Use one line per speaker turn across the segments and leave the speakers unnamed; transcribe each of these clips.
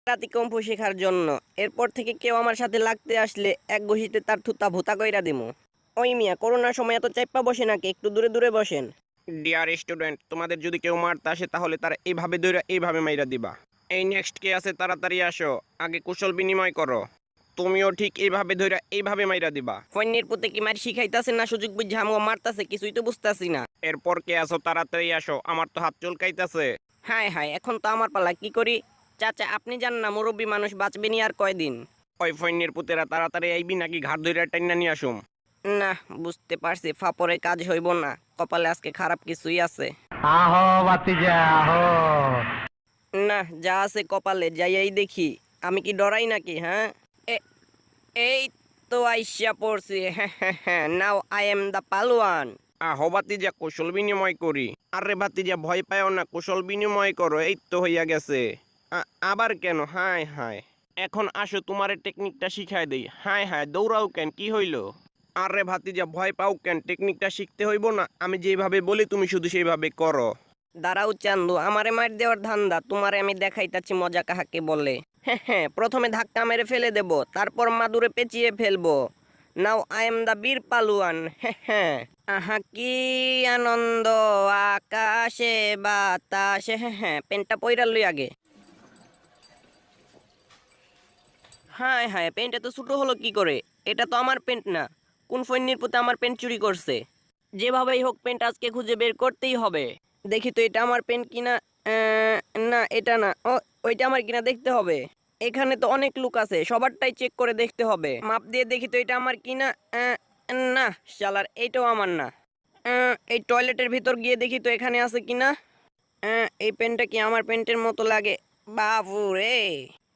রাতি কম্ফু শেখার জন্য। এরপর থেকে কেউ আমার সাথে লাগতে আসলে এক ঘষিতে তার থুতা ভুতা কইরা দিমু। ওই মিয়া, করোনার সময় এত চাইপা বসে নাকি? একটু দূরে দূরে বসেন।
ডিয়ার স্টুডেন্ট, তোমাদের যদি কেউ মারতে আসে তাহলে তারা এইভাবে ধরে এইভাবে মাইরা দিবা। এই নেক্সট কে আছে, তাড়াতাড়ি আসো, আগে কুশল বিনিময় করো। তুমিও ঠিক এইভাবে ধরে এইভাবে মাইরা দিবা।
ফৈন্যের পুতে কি মার শিখাইতাছে না সুযোগ বুঝে আমগো মারতাছে? কিছুই তো বুঝতাছি না।
এরপর কে আসো, তাড়াতাড়ি আসো, আমার তো হাত চুলকাইতেছে।
হায় হায়, এখন তো আমার পালা, কি করি? চাচা আপনি জান না, মুরব্বী মানুষ বাঁচবে নি আর কয়দিন।
ওই ফৈন্যের পুতেরা তাড়াতাড়ি আইবি নাকি ঘাট ধরে টাইনা নিয়ে আসুম।
না, বুঝতে পারছি ফাপরে কাজ হইব না, কপালে আজকে খারাপ কিছুই আছে।
আহো বাতিজা আহো।
না, যা আছে কপালে যাইয়াই দেখি। আমি কি ডরাই নাকি? হ্যাঁ, এই তো আইসা পড়ছি। হ্যাঁ হ্যাঁ হ্যাঁ, নাও আই এম দা পালোয়ান।
আহো ভাতিজা, কুশল বিনিময় করি। আরে ভাতিজা, ভয় পাও না, কুশল বিনিময় করো, এই তো হইয়া গেছে। আবার কেন? হায় হায়, এখন আসো, তোমার টেকনিকটা শিখাই দেই। হায় হায়, দৌড়াও কেন, কি হইলো? আরে ভাতিজা, ভয় পাও কেন? টেকনিকটা শিখতে হইব না? আমি যেভাবে বলি তুমি শুধু সেইভাবে করো।
দাঁড়াও চান্দু, আমারে মার দেওয়ার ধান্দা, তোমারে আমি দেখাইতাছি মজা কাহাকে বলে। হ্যাঁ হ্যাঁ, প্রথমে ধাক্কা মেরে ফেলে দেব, তারপর মাদুরে পেঁচিয়ে ফেলবো। নাও আই এম দা বীর পালুয়ান। হ্যাঁ হ্যাঁ, আহা কি আনন্দ, আকাশে বাতাসে। হ্যাঁ হ্যাঁ, পেনটা পইরা লই আগে। হায় হায়, পেনটা তো ছোট হলো কি করে? এটা তো আমার পেন্ট না। কোন ফৈন্নির পুতে আমার পেন্ট চুরি করছে? যেভাবেই হোক পেন্ট আজকে খুঁজে বের করতেই হবে। দেখি তো এটা আমার পেন কিনা। না, এটা না। ওইটা আমার কিনা দেখতে হবে। এখানে তো অনেক লোক আছে, সবারটাই চেক করে দেখতে হবে। মাপ দিয়ে দেখি তো এটা আমার কিনা। না, শালার এইটাও আমার না। এই টয়লেটের ভিতর গিয়ে দেখি তো এখানে আছে কিনা। এই পেনটা কি আমার পেন্টের মতো লাগে? বাবু রে,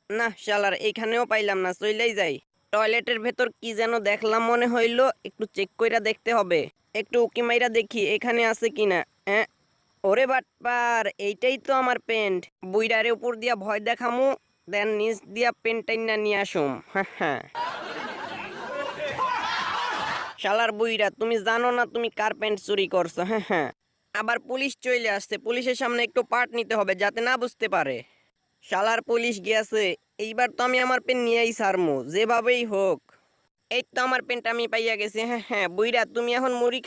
না শালার, এইখানেও পাইলাম না, চইলেই যাই। টয়লেটের ভেতর কি যেন দেখলাম মনে হইলো, একটু চেক কইরা দেখতে হবে। একটু উকি মাইরা দেখি এখানে আছে কিনা। ওরে বাটপার, এইটাই তো আমার পেন্ট। বুইড়ারে উপর দিয়া ভয় দেখামু, দেন নিচ দিয়া পেন্ট টাইনা নিয়ে আসুম। হ্যাঁ হ্যাঁ, শালার বুইড়া, তুমি জানো না তুমি কার পেন্ট চুরি করছো? হ্যাঁ হ্যাঁ, আবার পুলিশ চলে আসছে, পুলিশের সামনে একটু পার্ট নিতে হবে যাতে না বুঝতে পারে। শালার পুলিশ গিয়াছে, এইবার তো আমি আমার পেন নিয়েই ছাড়মু যেভাবেই হোক। এই তো আমার পেনটা আমি পাইয়া গেছি। হ্যাঁ হ্যাঁ, বুইড়া তুমি এখন মুড়ি